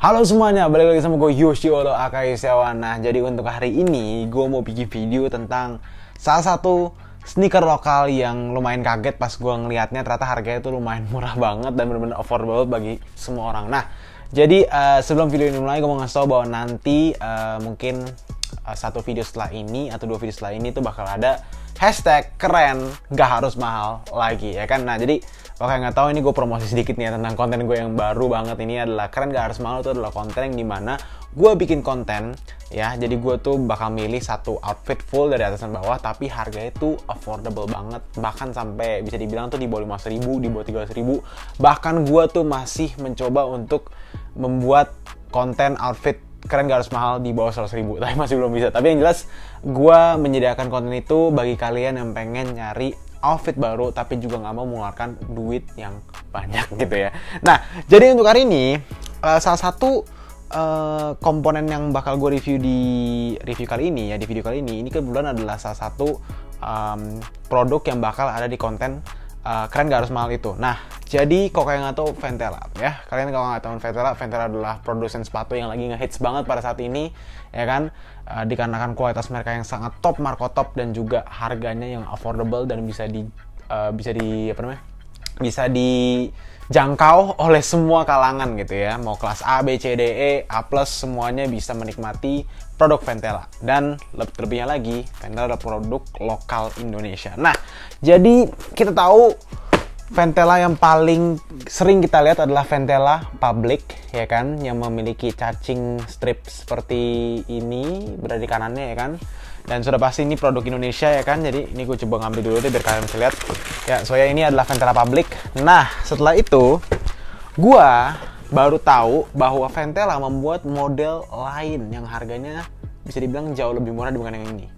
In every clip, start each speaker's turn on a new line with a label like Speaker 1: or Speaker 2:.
Speaker 1: Halo semuanya, balik lagi sama gue Yoshiodo Akai Setiawan. Nah, jadi untuk hari ini gue mau bikin video tentang salah satu sneaker lokal yang lumayan kaget pas gue ngelihatnya. Ternyata harganya tuh lumayan murah banget dan benar-benar affordable bagi semua orang. Nah, jadi sebelum video ini mulai, gue mau ngasih tau bahwa nanti mungkin satu video setelah ini atau dua video setelah ini tuh bakal ada hashtag keren gak harus mahal lagi, ya kan? Nah, jadi kalau kalian nggak tahu, ini gue promosi sedikit nih ya, tentang konten gue yang baru banget. Ini adalah keren gak harus mahal. Itu adalah konten yang dimana gue bikin konten ya. Jadi gue tuh bakal milih satu outfit full dari atas dan bawah, tapi harganya tuh affordable banget. Bahkan sampai bisa dibilang tuh di bawah 5.000, di bawah 13.000. Bahkan gue tuh masih mencoba untuk membuat konten outfit keren gak harus mahal di bawah 100.000, tapi masih belum bisa. Tapi yang jelas gue menyediakan konten itu bagi kalian yang pengen nyari outfit baru tapi juga nggak mau mengeluarkan duit yang banyak gitu ya. Nah, jadi untuk hari ini salah satu komponen yang bakal gue review di review kali ini ya, di video kali ini kebetulan adalah salah satu produk yang bakal ada di konten keren gak harus mahal itu. Nah, jadi kalau kalian nggak tahu Ventela ya, kalian kalau nggak tahu Ventela adalah produsen sepatu yang lagi ngehits banget pada saat ini, ya kan? Dikarenakan kualitas mereka yang sangat top, marko top, dan juga harganya yang affordable dan bisa dijangkau oleh semua kalangan gitu ya. Mau kelas A, B, C, D, E, A+, semuanya bisa menikmati produk Ventela. Dan lebih-lebihnya lagi, Ventela adalah produk lokal Indonesia. Nah, jadi kita tahu Ventela yang paling sering kita lihat adalah Ventela Public, ya kan, yang memiliki cacing strip seperti ini berada di kanannya, ya kan. Dan sudah pasti ini produk Indonesia, ya kan. Jadi ini gue coba ngambil dulu deh biar kalian bisa lihat. Ya, soalnya ini adalah Ventela Public. Nah, setelah itu gue baru tahu bahwa Ventela membuat model lain yang harganya bisa dibilang jauh lebih murah dibanding yang ini.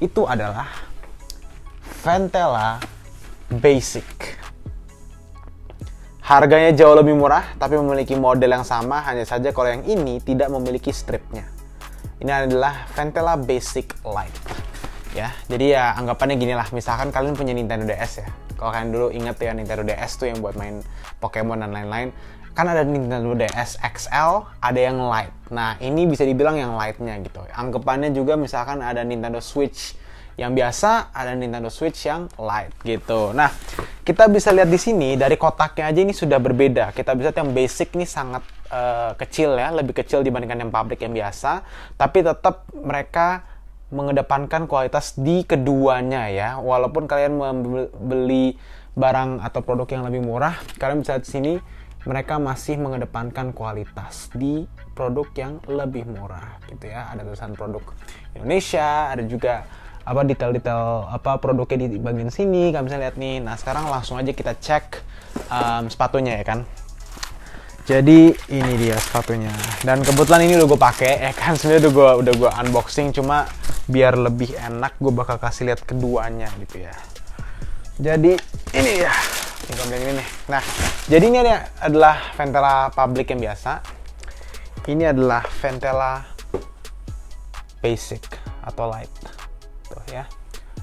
Speaker 1: Itu adalah Ventela Basic. Harganya jauh lebih murah, tapi memiliki model yang sama, hanya saja kalau yang ini tidak memiliki stripnya. Ini adalah Ventela Basic Lite. Ya, jadi ya anggapannya gini lah, misalkan kalian punya Nintendo DS ya. Kalau kalian dulu inget ya, Nintendo DS tuh yang buat main Pokemon dan lain-lain. Kan ada Nintendo DS XL, ada yang Lite. Nah, ini bisa dibilang yang Lite-nya gitu. Anggapannya juga misalkan ada Nintendo Switch yang biasa, ada Nintendo Switch yang Lite gitu. Nah, kita bisa lihat di sini dari kotaknya aja ini sudah berbeda. Kita bisa lihat yang basic ini sangat kecil ya, lebih kecil dibandingkan yang public yang biasa. Tapi tetap mereka mengedepankan kualitas di keduanya ya. Walaupun kalian membeli barang atau produk yang lebih murah, kalian bisa lihat di sini mereka masih mengedepankan kualitas di produk yang lebih murah gitu ya. Ada tulisan produk Indonesia, ada juga detail-detail produknya di bagian sini, kalian bisa lihat nih. Nah, sekarang langsung aja kita cek sepatunya, ya kan. Jadi ini dia sepatunya, dan kebetulan ini udah gue pakai, ya kan. Sebenarnya udah gue unboxing, cuma biar lebih enak gue bakal kasih lihat keduanya gitu ya. Jadi ini ya, ini nih. Nah, jadi ini adalah Ventela Public yang biasa. Ini adalah Ventela Basic atau Lite. Tuh ya.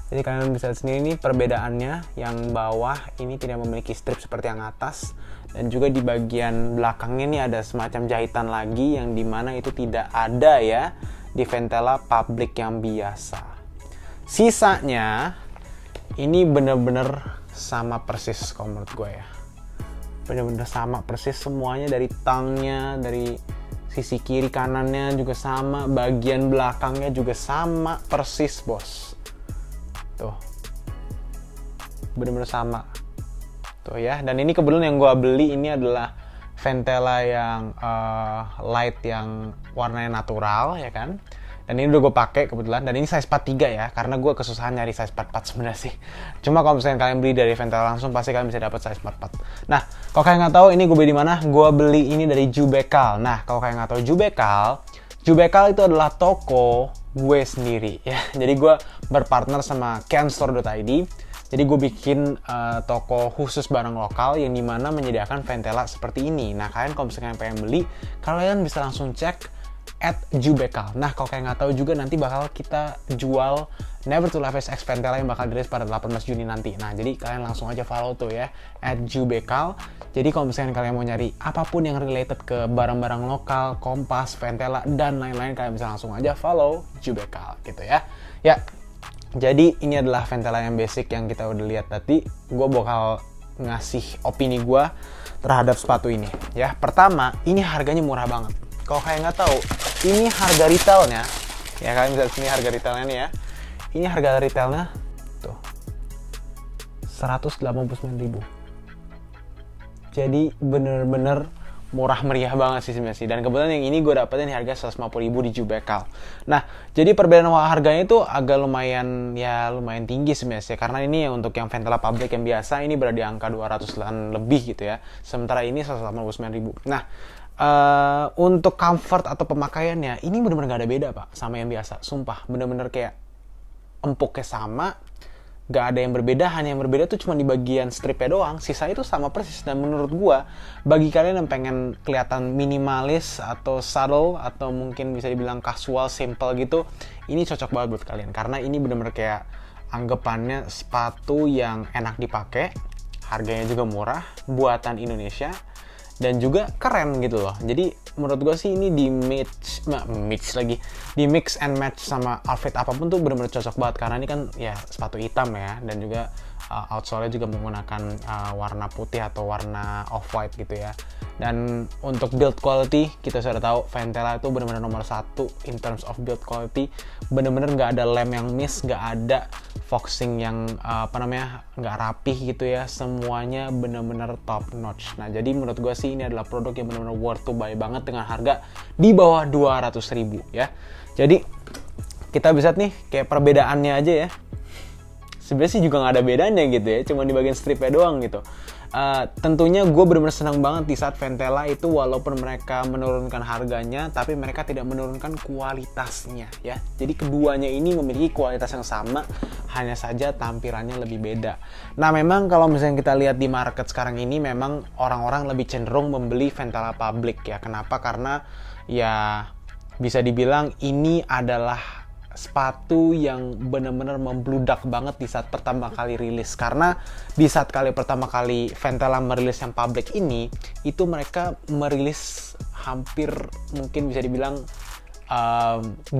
Speaker 1: Jadi kalian bisa lihat sendiri nih perbedaannya. Yang bawah ini tidak memiliki strip seperti yang atas, dan juga di bagian belakangnya ini ada semacam jahitan lagi yang dimana itu tidak ada ya di Ventela Public yang biasa. Sisanya ini bener-bener sama persis kalau menurut gue ya. Bener-bener sama persis semuanya, dari tangnya, dari sisi kiri kanannya juga sama, bagian belakangnya juga sama persis, bos. Tuh, bener-bener sama. Tuh ya, dan ini kebetulan yang gue beli ini adalah Ventela yang light yang warnanya natural, ya kan. Dan ini udah gue pakai kebetulan, dan ini size 43 ya, karena gue kesusahan nyari size 44 sebenarnya sih. Cuma kalau misalnya kalian beli dari Ventela langsung, pasti kalian bisa dapat size 44. Nah, kalau kalian nggak tahu ini gue beli di mana, gue beli ini dari Jubekal. Nah, kalau kalian nggak tahu Jubekal itu adalah toko gue sendiri ya. Jadi gue berpartner sama canstore.id. Jadi gue bikin toko khusus barang lokal yang dimana menyediakan Ventela seperti ini. Nah, kalian kalau misalnya pengen beli, kalian bisa langsung cek @jubekal. Nah, kalau kalian nggak tahu juga nanti bakal kita jual Never to Live X Ventela yang bakal dirilis pada 18 Juni nanti. Nah, jadi kalian langsung aja follow tuh ya @jubekal. Jadi kalau misalnya kalian mau nyari apapun yang related ke barang-barang lokal, Kompas, Ventela, dan lain-lain, kalian bisa langsung aja follow Jubekal gitu ya. Ya, jadi ini adalah Ventela yang basic yang kita udah lihat tadi. Gue bakal ngasih opini gue terhadap sepatu ini. Ya, pertama, ini harganya murah banget. Kalau kalian nggak tahu, ini harga retailnya, ya kalian bisa lihat sini harga retailnya nih ya. Ini harga retailnya tuh 189.000. Jadi bener-bener murah meriah banget sih sebenarnya sih. Dan kebetulan yang ini gue dapetin harga 150.000 di Jubekal. Nah, jadi perbedaan harganya itu agak lumayan tinggi sebenarnya sih. Karena ini untuk yang Ventela Public yang biasa ini berada di angka 200-an lebih gitu ya. Sementara ini 189.000. Nah, untuk comfort atau pemakaiannya ini bener-bener gak ada beda pak sama yang biasa. Sumpah, bener-bener kayak empuknya sama, gak ada yang berbeda, hanya yang berbeda tuh cuma di bagian stripnya doang, sisa itu sama persis. Dan menurut gua, bagi kalian yang pengen kelihatan minimalis atau subtle atau mungkin bisa dibilang casual, simple gitu, ini cocok banget buat kalian karena ini bener-bener kayak anggapannya sepatu yang enak dipakai, harganya juga murah, buatan Indonesia, dan juga keren gitu loh. Jadi menurut gue sih ini di mix and match sama outfit apapun tuh bener-bener cocok banget karena ini kan ya sepatu hitam ya, dan juga outsole-nya juga menggunakan warna putih atau warna off-white gitu ya. Dan untuk build quality kita sudah tahu Ventela itu bener-bener nomor 1 in terms of build quality. Bener-bener nggak ada lem yang miss, nggak ada foxing yang nggak rapih gitu ya. Semuanya bener-bener top notch. Nah, jadi menurut gue sih ini adalah produk yang bener-bener worth to buy banget dengan harga di bawah 200.000 ya. Jadi kita bisa nih kayak perbedaannya aja ya. Sebenarnya sih juga nggak ada bedanya gitu ya, cuma di bagian stripnya doang gitu. Tentunya gue benar-benar senang banget di saat Ventela itu walaupun mereka menurunkan harganya, tapi mereka tidak menurunkan kualitasnya ya. Jadi keduanya ini memiliki kualitas yang sama, hanya saja tampilannya lebih beda. Nah, memang kalau misalnya kita lihat di market sekarang ini, memang orang-orang lebih cenderung membeli Ventela Public ya. Kenapa? Karena ya bisa dibilang ini adalah sepatu yang benar-benar membludak banget di saat pertama kali rilis. Karena di saat pertama kali Ventela merilis yang public ini, itu mereka merilis hampir mungkin bisa dibilang 20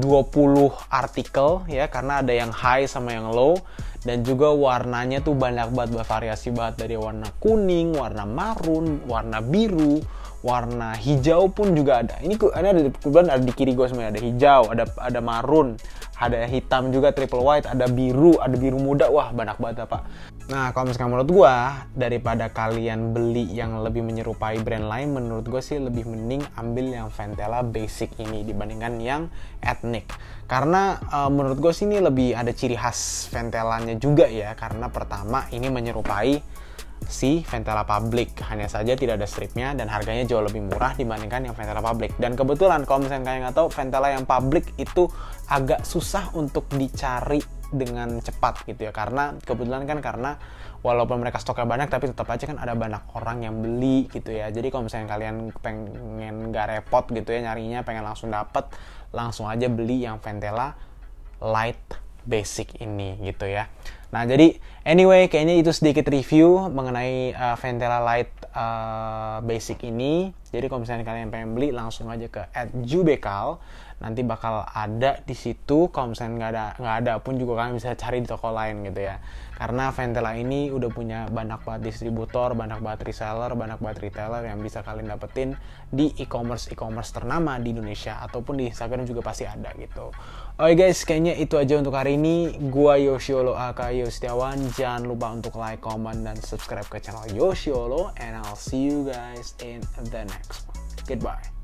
Speaker 1: artikel ya, karena ada yang high sama yang low, dan juga warnanya tuh banyak banget, bervariasi banget dari warna kuning, warna marun, warna biru, warna hijau pun juga ada. Ini kebetulan ada di kiri gue semuanya, ada hijau, ada marun, ada hitam juga triple white, ada biru muda, wah banyak banget Pak. Nah, kalau misalkan menurut gue, daripada kalian beli yang lebih menyerupai brand lain, menurut gue sih lebih mending ambil yang Ventela basic ini dibandingkan yang ethnic. Karena menurut gue sih ini lebih ada ciri khas Ventelanya juga ya, karena pertama ini menyerupai si Ventela Public, hanya saja tidak ada stripnya dan harganya jauh lebih murah dibandingkan yang Ventela Public. Dan kebetulan kalau misalnya kalian nggak tahu, Ventela yang Public itu agak susah untuk dicari dengan cepat gitu ya, karena kebetulan kan karena walaupun mereka stoknya banyak, tapi tetap aja kan ada banyak orang yang beli gitu ya. Jadi kalau misalnya kalian pengen nggak repot gitu ya nyarinya, pengen langsung dapet, langsung aja beli yang Ventela Light Basic ini gitu ya. Nah, jadi anyway, kayaknya itu sedikit review mengenai Ventela Light Basic ini. Jadi kalau misalnya kalian pengen beli, langsung aja ke @jubekal. Nanti bakal ada di situ. Kalau misalnya nggak ada pun juga kalian bisa cari di toko lain gitu ya. Karena Ventela ini udah punya banyak banget distributor, banyak banget reseller, banyak banget retailer yang bisa kalian dapetin di e-commerce ternama di Indonesia, ataupun di Instagram juga pasti ada gitu. Oke guys, kayaknya itu aja untuk hari ini. Gua Yoshiolo aka Setiawan. Jangan lupa untuk like, comment, dan subscribe ke channel Yoshiolo, and I'll see you guys in the next one. Goodbye.